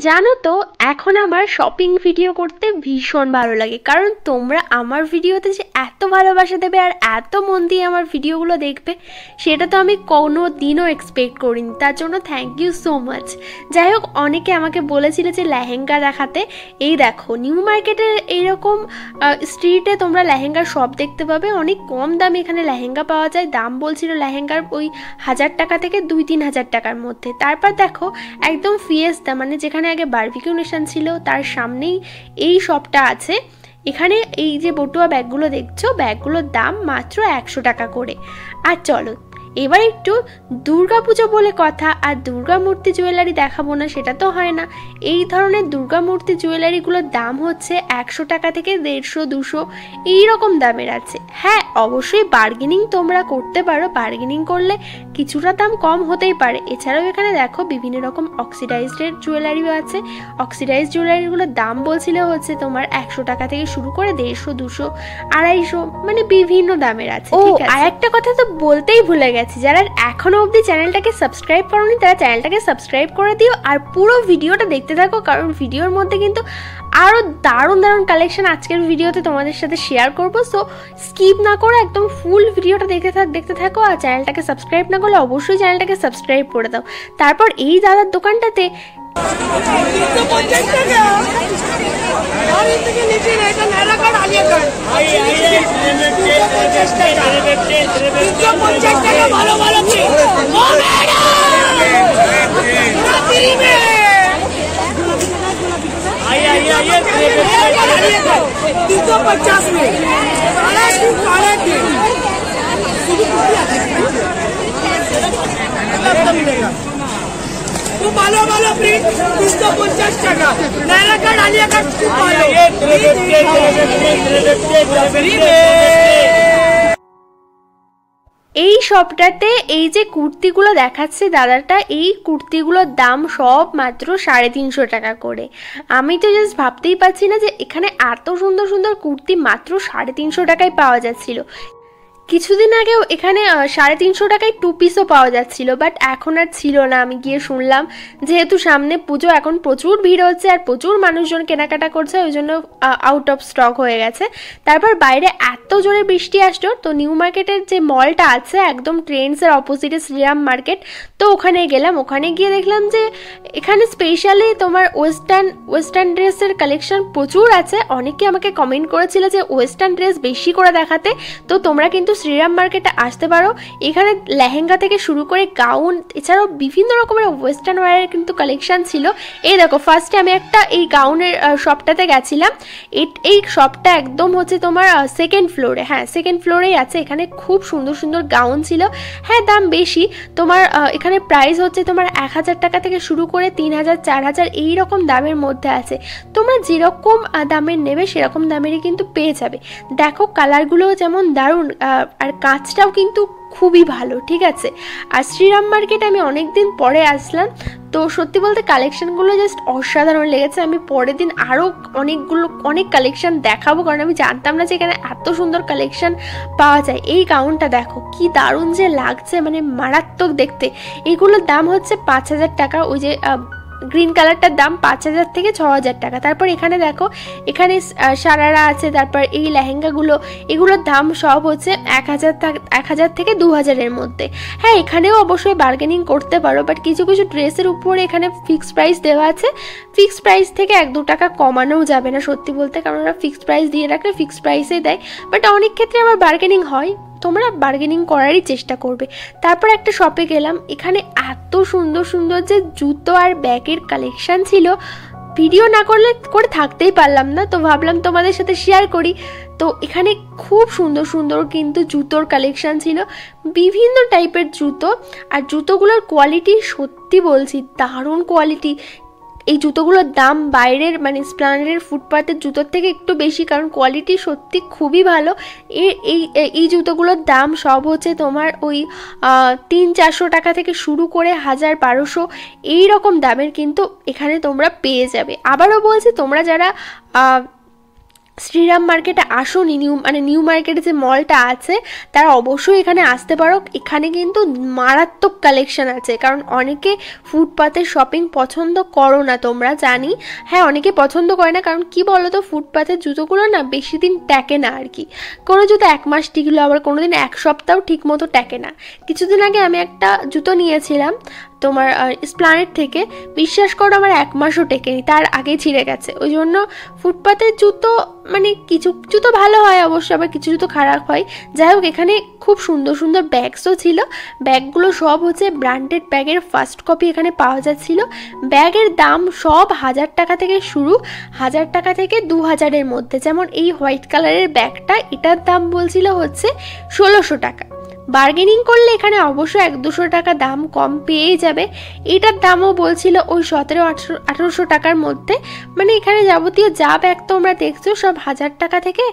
জানো তো এখন আমার শপিং ভিডিও করতে ভীষণ ভালো লাগে, কারণ তোমরা আমার ভিডিওতে যে এত ভালোবাসা দেবে আর এত মন দিয়ে আমার ভিডিওগুলো দেখবে সেটা তো আমি কোনো দিনও এক্সপেক্ট করিনি। তার জন্য থ্যাংক ইউ সো মাচ। যাই হোক, অনেকে আমাকে বলেছিল যে লেহেঙ্গা দেখাতে। এই দেখো, নিউ মার্কেটের এইরকম স্ট্রিটে তোমরা লেহেঙ্গার শপ দেখতে পাবে। অনেক কম দামে এখানে লেহেঙ্গা পাওয়া যায়। দাম বলছিল লেহেঙ্গার ওই 1000 টাকা থেকে 2-3 হাজার টাকার মধ্যে। তারপর দেখো একদম ফিয়েস্তা, মানে যেখানে আগে বারবিকিউ নেশন ছিল তার সামনেই এই শপটা আছে। এখানে এই যে বটুয়া ব্যাগগুলো দেখছো, ব্যাগগুলোর দাম মাত্র 100 টাকা করে। আর চলো এবার একটু দুর্গাপুজো বলে কথা, আর দুর্গা মূর্তি জুয়েলারি দেখাবো না সেটা তো হয় না। এই ধরনের দুর্গা মূর্তি জুয়েলারিগুলোর দাম হচ্ছে 100 টাকা থেকে 150-200 এইরকম দামের আছে। হ্যাঁ, অবশ্যই বার্গেনিং তোমরা করতে পারো, বার্গেনিং করলে কিছুটা দাম কম হতেই পারে। এছাড়াও এখানে দেখো বিভিন্ন রকম অক্সিডাইজডের জুয়েলারিও আছে। অক্সিডাইজ জুয়েলারিগুলোর দাম বলছিল হচ্ছে তোমার 100 টাকা থেকে শুরু করে 150-200, 250, মানে বিভিন্ন দামের আছে। আর একটা কথা তো বলতেই ভুলে গেছি, যারা এখনো অবধি চ্যানেলটাকে সাবস্ক্রাইব করোনি তারা চ্যানেলটাকে সাবস্ক্রাইব করে দিও আর পুরো ভিডিওটা দেখতে থাকো, কারণ ভিডিওর মধ্যে কিন্তু আরও দারুণ দারুণ কালেকশন আজকের ভিডিওতে তোমাদের সাথে শেয়ার করবো। সো স্কিপ না করে একদম ফুল ভিডিওটা দেখতে থাকো। আর চ্যানেলটাকে সাবস্ক্রাইব না করলে অবশ্যই চ্যানেলটাকে সাবস্ক্রাইব করে দাও। তারপর এই দাদার দোকানটাতে ভালো ভালো প্রিন্ট 350 টাকা, নায়রা কার্ড, আলিয়া কার্ড খুব ভালো। এই শপটাতে এই যে কুর্তিগুলো দেখাচ্ছে দাদাটা, এই কুর্তিগুলোর দাম সব মাত্র 350 টাকা করে। আমি তো জাস্ট ভাবতেই পারছি না যে এখানে এত সুন্দর সুন্দর কুর্তি মাত্র 350 টাকায় পাওয়া যাচ্ছিল। কিছুদিন আগেও এখানে 350 টাকায় 2 পিসও পাওয়া যাচ্ছিল, বাট এখন আর ছিল না। আমি গিয়ে শুনলাম যেহেতু সামনে পুজো, এখন প্রচুর ভিড় হচ্ছে আর প্রচুর মানুষজন কেনাকাটা করছে, ওই জন্য আউট অফ স্টক হয়ে গেছে। তারপর বাইরে এত জোরে বৃষ্টি আসলো, তো নিউ মার্কেটের যে মলটা আছে একদম ট্রেন্ডসের অপোজিটে শ্রীরাম মার্কেট, তো ওখানে গেলাম। ওখানে গিয়ে দেখলাম যে এখানে স্পেশালি তোমার ওয়েস্টার্ন ড্রেসের কালেকশন প্রচুর আছে। অনেকে আমাকে কমেন্ট করেছিল যে ওয়েস্টার্ন ড্রেস বেশি করে দেখাতে, তো তোমরা কিন্তু শ্রীরাম মার্কেটে আসতে পারো। এখানে লেহেঙ্গা থেকে শুরু করে গাউন, এছাড়াও বিভিন্ন রকমের ওয়েস্টার্ন ওয়্যারের কিন্তু কালেকশন ছিল। এই দেখো, ফার্স্টে আমি একটা এই গাউনের শপটাতে গেছিলাম। এই শপটা একদম হচ্ছে তোমার সেকেন্ড ফ্লোরে, হ্যাঁ সেকেন্ড ফ্লোরেই আছে। এখানে খুব সুন্দর সুন্দর গাউন ছিল। হ্যাঁ, দাম বেশি, তোমার এখানে প্রাইস হচ্ছে তোমার 1000 টাকা থেকে শুরু করে 3000, 4000 এইরকম দামের মধ্যে আছে। তোমরা যেরকম দামের নেবে সেরকম দামেরই কিন্তু পেয়ে যাবে। দেখো কালারগুলোও যেমন দারুণ, আর কাজটাও কিন্তু খুবই ভালো, ঠিক আছে। আর শ্রীরাম মার্কেট আমি অনেক দিন পরে আসলাম, তো সত্যি বলতে কালেকশনগুলো জাস্ট অসাধারণ লেগেছে। আমি পরের দিন আরও অনেক কালেকশন দেখাবো, কারণ আমি জানতাম না যে এখানে এত সুন্দর কালেকশন পাওয়া যায়। এই গাউনটা দেখো কি দারুণ যে লাগছে, মানে মারাত্মক দেখতে। এইগুলোর দাম হচ্ছে 5000 টাকা। ওই যে গ্রিন কালারটার দাম 5000 থেকে 6000 টাকা। তারপর এখানে দেখো, এখানে সারারা আছে। তারপর এই লেহেঙ্গাগুলো, এগুলোর দাম সব হচ্ছে 1000 থেকে 2000-এর মধ্যে। হ্যাঁ, এখানেও অবশ্যই বার্গেনিং করতে পারো, বাট কিছু কিছু ড্রেসের উপরে এখানে ফিক্সড প্রাইস দেওয়া আছে। ফিক্সড প্রাইস থেকে 1-2 টাকা কমানোও যাবে না সত্যি বলতে, কারণ ওরা ফিক্সড প্রাইস দিয়ে রাখলে ফিক্সড প্রাইসেই দেয়। বাট অনেক ক্ষেত্রে আবার বার্গেনিং হয়, তোমরা বার্গেনিং করারই চেষ্টা করবে। তারপর একটা শপে গেলাম, এখানে এত সুন্দর সুন্দর যে জুতো আর ব্যাগের কালেকশন ছিল, ভিডিও না করে থাকতেই পারলাম না, তো ভাবলাম তোমাদের সাথে শেয়ার করি। তো এখানে খুব সুন্দর সুন্দর কিন্তু জুতোর কালেকশন ছিল, বিভিন্ন টাইপের জুতো। আর জুতোগুলোর কোয়ালিটি সত্যি বলছি দারুণ কোয়ালিটি। এই জুতোগুলোর দাম বাইরের মানে এসপ্ল্যানেডের ফুটপাতের জুতোর থেকে একটু বেশি, কারণ কোয়ালিটি সত্যি খুবই ভালো। এই জুতোগুলোর দাম সব হচ্ছে তোমার ওই 300-400 টাকা থেকে শুরু করে 1000-1200 এই রকম দামের কিন্তু এখানে তোমরা পেয়ে যাবে। আবারও বলছি, তোমরা যারা শ্রীরাম মার্কেটে আসোনি, নিউ মার্কেটে যে মলটা আছে, তারা অবশ্যই এখানে আসতে পারো। এখানে কিন্তু মারাত্মক কালেকশন আছে, কারণ অনেকে ফুটপাতের শপিং পছন্দ করো না তোমরা, জানি। হ্যাঁ, অনেকে পছন্দ করে না, কারণ কি বলো তো, ফুটপাতের জুতোগুলো না বেশি দিন টেকে না আর কি। কোনো জুতো 1 মাস টিকলো, আবার কোনো দিন 1 সপ্তাহ ঠিক মতো টেকে না। কিছুদিন আগে আমি একটা জুতো নিয়েছিলাম তোমার এসপ্ল্যানেড থেকে, বিশ্বাস করো আমার 1 মাসও টেকেনি, তার আগে ছিঁড়ে গেছে। ওই জন্য ফুটপাতের জুতো মানে কিছু জুতো ভালো হয় অবশ্য, আবার কিছু জুতো খারাপ হয়। যাই হোক, এখানে খুব সুন্দর সুন্দর ব্যাগসও ছিল। ব্যাগগুলো সব হচ্ছে ব্র্যান্ডেড ব্যাগের ফার্স্ট কপি এখানে পাওয়া যাচ্ছিল। ব্যাগের দাম সব 1000 টাকা থেকে শুরু, 1000 টাকা থেকে 2000-এর মধ্যে। যেমন এই হোয়াইট কালারের ব্যাগটা, এটার দাম বলছিল হচ্ছে 1600 টাকা। বার্গেনিং করলে এখানে অবশ্যই 100-200 টাকা দাম কম পেয়ে যাবে। এটার দামও বলছিল ওই 1700-1800 টাকার মধ্যে। মানে এখানে যাবতীয় যা ব্যাগ তোমরা দেখছো সব 1000 টাকা থেকে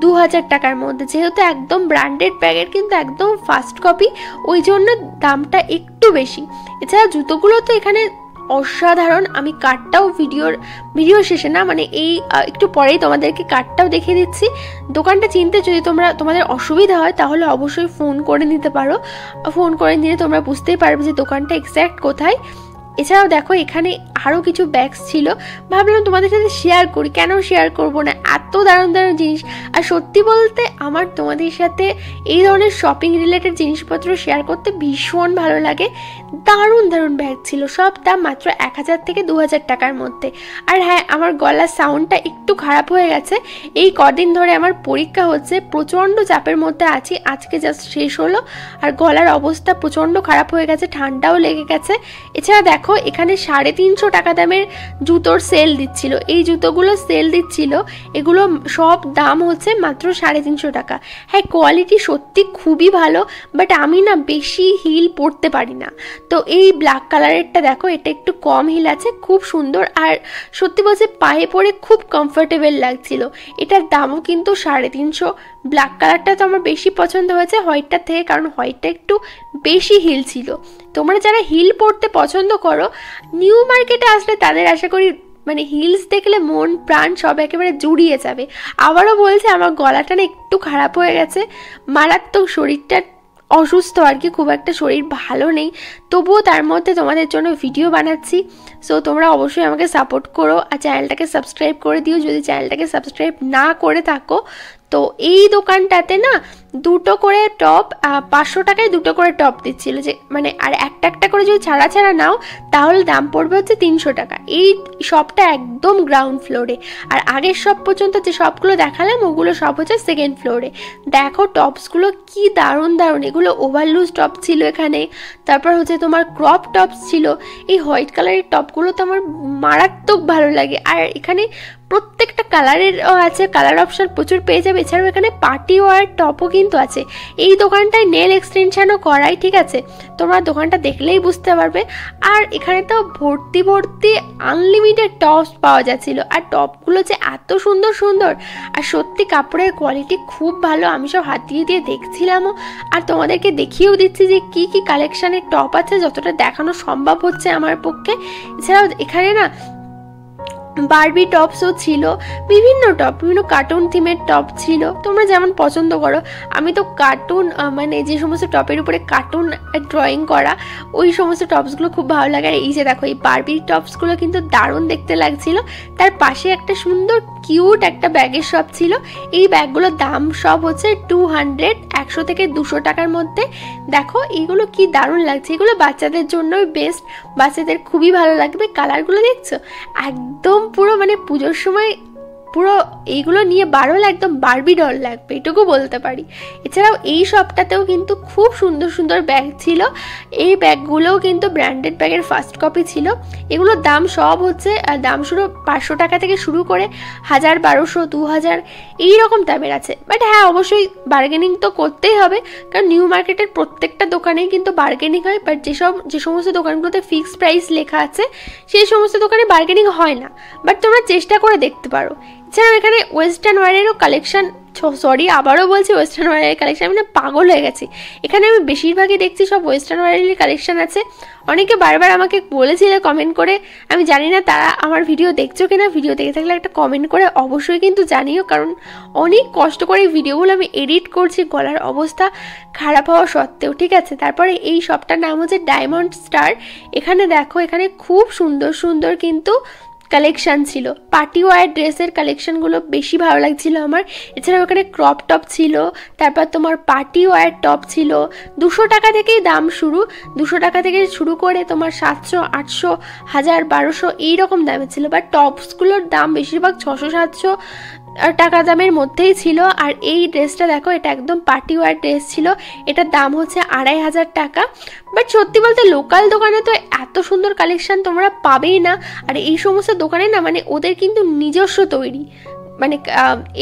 2000 টাকার মধ্যে। যেহেতু একদম ব্র্যান্ডেড ব্যাগের কিন্তু একদম ফার্স্ট কপি, ওই জন্য দামটা একটু বেশি। এছাড়া জুতোগুলো তো এখানে অসাধারণ। আমি কার্ডটাও ভিডিও শেষে না, মানে এই একটু পরেই তোমাদেরকে কার্ডটাও দেখিয়ে দিচ্ছি। দোকানটা চিনতে যদি তোমাদের অসুবিধা হয় তাহলে অবশ্যই ফোন করে নিতে পারো। ফোন করে নিলে তোমরা বুঝতেই পারবে যে দোকানটা এক্স্যাক্ট কোথায়। এছাড়াও দেখো এখানে আরও কিছু ব্যাগস ছিল, ভাবলাম তোমাদের সাথে শেয়ার করি, কেন শেয়ার করবো না, এত দারুণ দারুণ জিনিস। আর সত্যি বলতে আমার তোমাদের সাথে এই ধরনের শপিং রিলেটেড জিনিসপত্র শেয়ার করতে ভীষণ ভালো লাগে। দারুণ দারুণ ব্যাগ ছিল, সব দাম মাত্র 1000 থেকে 2000 টাকার মধ্যে। আর হ্যাঁ, আমার গলার সাউন্ডটা একটু খারাপ হয়ে গেছে, এই কদিন ধরে আমার পরীক্ষা হচ্ছে, প্রচণ্ড চাপের মধ্যে আছি। আজকে জাস্ট শেষ হলো, আর গলার অবস্থা প্রচণ্ড খারাপ হয়ে গেছে, ঠান্ডাও লেগে গেছে। এছাড়া দেখো এখানে 350 টাকা দামের জুতোর সেল দিচ্ছিল। এই জুতোগুলো সেল দিচ্ছিল, এগুলো সব দাম হচ্ছে মাত্র 350 টাকা। হ্যাঁ, কোয়ালিটি সত্যি খুবই ভালো, বাট আমি না বেশি হিল পরতে পারি না। তো এই ব্ল্যাক কালারেরটা দেখো, এটা একটু কম হিল আছে, খুব সুন্দর। আর সত্যি বলছে পায়ে পরে খুব কমফোর্টেবল লাগছিল। এটার দামও কিন্তু 350। ব্ল্যাক কালারটা তো আমার বেশি পছন্দ হয়েছে হোয়াইটটার থেকে, কারণ হোয়াইটটা একটু বেশি হিল ছিল। তোমরা যারা হিল পরতে পছন্দ করো, নিউ মার্কেটে আসলে তাদের আশা করি মানে হিলস দেখলে মন প্রাণ সব একেবারে জুড়িয়ে যাবে। আবারও বলছে, আমার গলাটা না একটু খারাপ হয়ে গেছে, মারাত্মক শরীরটা অসুস্থ আর কি, খুব একটা শরীর ভালো নেই, তবুও তার মধ্যে তোমাদের জন্য ভিডিও বানাচ্ছি। সো তোমরা অবশ্যই আমাকে সাপোর্ট করো, আর চ্যানেলটাকে সাবস্ক্রাইব করে দিও যদি চ্যানেলটাকে সাবস্ক্রাইব না করে থাকো। তো এই দোকানটাতে না 2টো করে টপ 500 টাকায় 2টো করে টপ দিচ্ছিল, যে মানে আর একটা করে যদি ছাড়া নাও তাহলে দাম পড়বে হচ্ছে 300 টাকা। এই শপটা একদম গ্রাউন্ড ফ্লোরে, আর আগের শপ পর্যন্ত যে শপগুলো দেখালাম ওগুলো সব হচ্ছে সেকেন্ড ফ্লোরে। দেখো টপসগুলো কি দারুণ দারুণ, এগুলো ওভারলুজ টপ ছিল এখানে, তারপর হচ্ছে তোমার ক্রপ টপস ছিল। এই হোয়াইট কালারের টপগুলো তো আমার মারাত্মক ভালো লাগে। আর এখানে প্রত্যেকটা কালারের আছে, কালার অপশন প্রচুর পেয়ে যাবে। এছাড়াও এখানে পার্টি ওয়ার টপও কিন্তু আছে। এই দোকানটায় নেল এক্সটেনশনও করাই, ঠিক আছে, তোমরা দোকানটা দেখলেই বুঝতে পারবে। আর এখানে তো ভর্তি ভর্তি আনলিমিটেড টপস পাওয়া যাচ্ছিল, আর টপগুলো যে এত সুন্দর সুন্দর, আর সত্যি কাপড়ের কোয়ালিটি খুব ভালো। আমি সব হাত দিয়ে দিয়ে দেখছিলামও, আর তোমাদেরকে দেখিয়েও দিচ্ছি যে কি কি কালেকশানের টপ আছে, যতটা দেখানো সম্ভব হচ্ছে আমার পক্ষে। এছাড়াও এখানে না বারবি টপসও ছিল, বিভিন্ন কার্টুন থিমের টপ ছিল, তোমরা যেমন পছন্দ করো। আমি তো কার্টুন মানে যে সমস্ত টপের উপরে কার্টুন ড্রয়িং করা ওই সমস্ত টপসগুলো খুব ভালো লাগে। আর এই যে দেখো, এই বারবি টপসগুলো কিন্তু দারুণ দেখতে লাগছিল। তার পাশে একটা সুন্দর কিউট একটা ব্যাগের শপ ছিল। এই ব্যাগগুলোর দাম সব হচ্ছে 200, 100 থেকে 200 টাকার মধ্যে। দেখো এইগুলো কি দারুণ লাগছে, এগুলো বাচ্চাদের জন্যই বেস্ট, বাচ্চাদের খুবই ভালো লাগবে। কালারগুলো দেখছো, একদম পুরো মানে পুজোর সময় পুরো এইগুলো নিয়ে বারোলে একদম বারবি ডল লাগবে, এটুকু বলতে পারি। এছাড়াও এই শপটাতেও কিন্তু খুব সুন্দর সুন্দর ব্যাগ ছিল। এই ব্যাগগুলোও কিন্তু ব্র্যান্ডেড ব্যাগের ফার্স্ট কপি ছিল। এগুলোর দাম সব হচ্ছে, দাম শুরু 500 টাকা থেকে শুরু করে 1000, 1200, 2000 এইরকম দামের আছে। বাট হ্যাঁ, অবশ্যই বার্গেনিং তো করতেই হবে, কারণ নিউ মার্কেটের প্রত্যেকটা দোকানেই কিন্তু বার্গেনিং হয়। বাট যে সমস্ত দোকানগুলোতে ফিক্সড প্রাইস লেখা আছে সেই সমস্ত দোকানে বার্গেনিং হয় না। বাট তোমরা চেষ্টা করে দেখতে পারো। এছাড়াও এখানে ওয়েস্টার্ন ওয়্যারেরও কালেকশন, আবারও বলছি ওয়েস্টার্ন ওয়্যারের কালেকশন, আমি না পাগল হয়ে গেছি। এখানে আমি বেশিরভাগই দেখছি সব ওয়েস্টার্ন ওয়্যারেরই কালেকশন আছে। অনেকে বারবার আমাকে বলেছিল কমেন্ট করে, আমি জানি না তারা আমার ভিডিও দেখছো কিনা, ভিডিও দেখে থাকলে একটা কমেন্ট করে অবশ্যই কিন্তু জানিও, কারণ অনেক কষ্ট করে এই ভিডিওগুলো আমি এডিট করছি গলার অবস্থা খারাপ হওয়া সত্ত্বেও, ঠিক আছে। তারপরে এই শপটার নাম হচ্ছে ডায়মন্ড স্টার। এখানে দেখো, এখানে খুব সুন্দর সুন্দর কিন্তু কালেকশান ছিল। পার্টি ওয়্যার ড্রেসের কালেকশানগুলো বেশি ভালো লাগছিল আমার। এছাড়াও এখানে ক্রপ টপ ছিল, তারপর তোমার পার্টি ওয়্যার টপ ছিল। 200 টাকা থেকেই দাম শুরু, 200 টাকা থেকে শুরু করে তোমার 700, 800, 1000, 1200 এইরকম দামে ছিল। বাট টপসগুলোর দাম বেশিরভাগ 600-700 টাকা দামের মধ্যেই ছিল। আর এই ড্রেসটা দেখো, এটা একদম পার্টি ওয়্যার ড্রেস ছিল, এটার দাম হচ্ছে 2500 টাকা। বাট সত্যি বলতে লোকাল দোকানে তো এত সুন্দর কালেকশান তোমরা পাবেই না। আর এই সমস্ত দোকানে না, মানে ওদের কিন্তু নিজস্ব তৈরি, মানে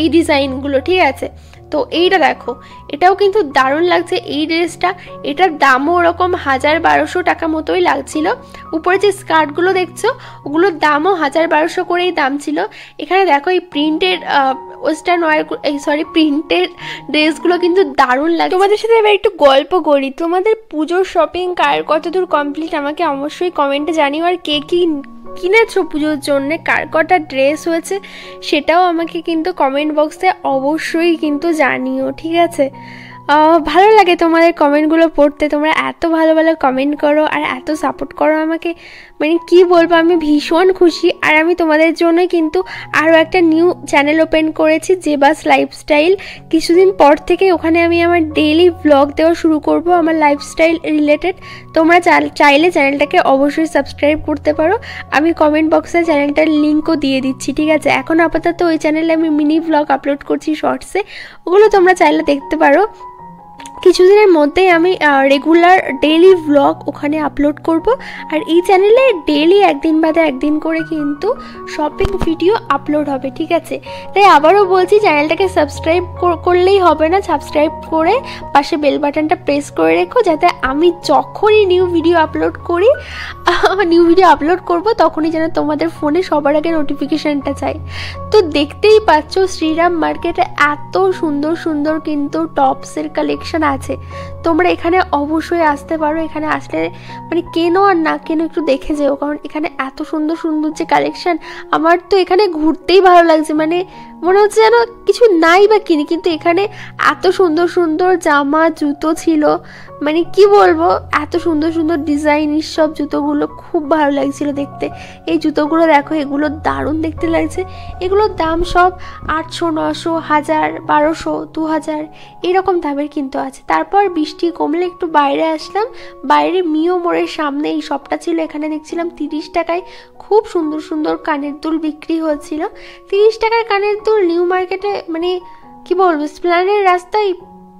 এই ডিজাইনগুলো, ঠিক আছে। তো এইটা দেখো, এটাও কিন্তু দারুণ লাগছে এই ড্রেসটা। এটার দামও ওরকম 1000-1200 টাকা মতোই লাগছিল। উপরে যে স্কার্টগুলো দেখছো ওগুলোর দামও 1000-1200 করেই দাম ছিল। এখানে দেখো এই প্রিন্টেড ওয়েস্টার্ন ওয়্যার, প্রিন্টেড ড্রেসগুলো কিন্তু দারুণ লাগে। তোমাদের সাথে এবার একটু গল্প করি। তোমাদের পুজোর শপিং কার কতদূর কমপ্লিট আমাকে অবশ্যই কমেন্টে জানিও। আর কে কি কিনেছো পুজোর জন্য, কার কটা ড্রেস হয়েছে সেটাও আমাকে কিন্তু কমেন্ট বক্সে অবশ্যই কিন্তু জানিও, ঠিক আছে। ভালো লাগে তোমাদের কমেন্টগুলো পড়তে, তোমরা এত ভালো ভালো কমেন্ট করো আর এত সাপোর্ট করো আমাকে, মানে কি বলবো, আমি ভীষণ খুশি। আর আমি তোমাদের জন্য কিন্তু আরও একটা নিউ চ্যানেল ওপেন করেছি, জেবাস লাইফস্টাইল। কিছুদিন পর থেকে ওখানে আমি আমার ডেইলি ব্লগ দেওয়া শুরু করব আমার লাইফস্টাইল রিলেটেড। তোমরা চাইলে চ্যানেলটাকে অবশ্যই সাবস্ক্রাইব করতে পারো। আমি কমেন্ট বক্সে চ্যানেলটার লিঙ্কও দিয়ে দিচ্ছি, ঠিক আছে। এখন আপাতত ওই চ্যানেলে আমি মিনি ব্লগ আপলোড করছি শর্টসে, ওগুলো তোমরা চাইলে দেখতে পারো। কিছুদিনের মধ্যেই আমি রেগুলার ডেইলি ব্লগ ওখানে আপলোড করব। আর এই চ্যানেলে ডেইলি একদিন বাদে একদিন করে কিন্তু শপিং ভিডিও আপলোড হবে, ঠিক আছে। তাই আবারও বলছি, চ্যানেলটাকে সাবস্ক্রাইব করলেই হবে না, সাবস্ক্রাইব করে পাশে বেল বাটনটা প্রেস করে রেখো, যাতে আমি যখনই নিউ ভিডিও আপলোড করব তখনই যেন তোমাদের ফোনে সবার আগে নোটিফিকেশানটা চাই। তো দেখতেই পাচ্ছ শ্রীরাম মার্কেটে এত সুন্দর সুন্দর কিন্তু টপসের কালেকশন আছে। তোমরা এখানে অবশ্যই আসতে পারো। এখানে আসলে মানে কেনো আর না কেনো একটু দেখে যেও, কারণ এখানে এত সুন্দর সুন্দর যে কালেকশন, আমার তো এখানে ঘুরতেই ভালো লাগছে। মানে মনে হচ্ছে যেন কিছু নাই বা কিনি, কিন্তু এখানে এত সুন্দর সুন্দর জামা জুতো ছিল, মানে কি বলবো, এত সুন্দর সুন্দর ডিজাইনের সব জুতোগুলো খুব ভালো লাগছিল দেখতে। এই জুতোগুলো দেখো, এগুলো দারুণ দেখতে লাগছে। এগুলোর দাম সব 800, 900, 1000, 1200, 2000 এরকম দামের কিন্তু আছে। তারপর বৃষ্টি কমলে একটু বাইরে আসলাম, বাইরে মিও মোড়ের সামনে এই শপটা ছিল। এখানে দেখছিলাম 30 টাকায় খুব সুন্দর সুন্দর কানের দুল বিক্রি হচ্ছিল। 30 টাকার কানের দুল নিউ মার্কেটে, মানে কি বলবো, এসপ্ল্যানেড রাস্তায়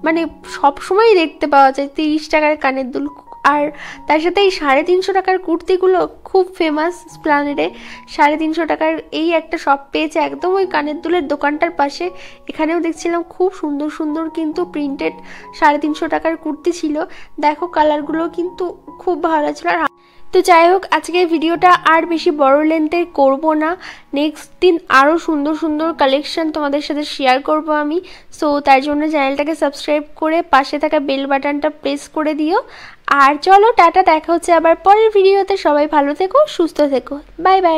মানে সব সময় দেখতে পাওয়া যায় 30 টাকার কানের দুল। আর তার সাথে এই 350 টাকার কুর্তিগুলো খুব ফেমাস এসপ্ল্যানেডে। 350 টাকার এই একটা শপ পেয়েছে একদম ওই কানের দুলের দোকানটার পাশে। এখানেও দেখছিলাম খুব সুন্দর সুন্দর কিন্তু প্রিন্টেড 350 টাকার কুর্তি ছিল। দেখো কালারগুলো কিন্তু খুব ভালো লাগছিল। আর তো যাই হোক, আজকের ভিডিওটা আর বেশি বড় লেন্থের করব না। নেক্সট দিন আরও সুন্দর সুন্দর কালেকশন তোমাদের সাথে শেয়ার করব আমি। সো তার জন্য চ্যানেলটাকে সাবস্ক্রাইব করে পাশে থাকা বেল বাটনটা প্রেস করে দিও। আর চলো টাটা, দেখা হচ্ছে আবার পরের ভিডিওতে। সবাই ভালো থেকো, সুস্থ থেকো, বাই বাই।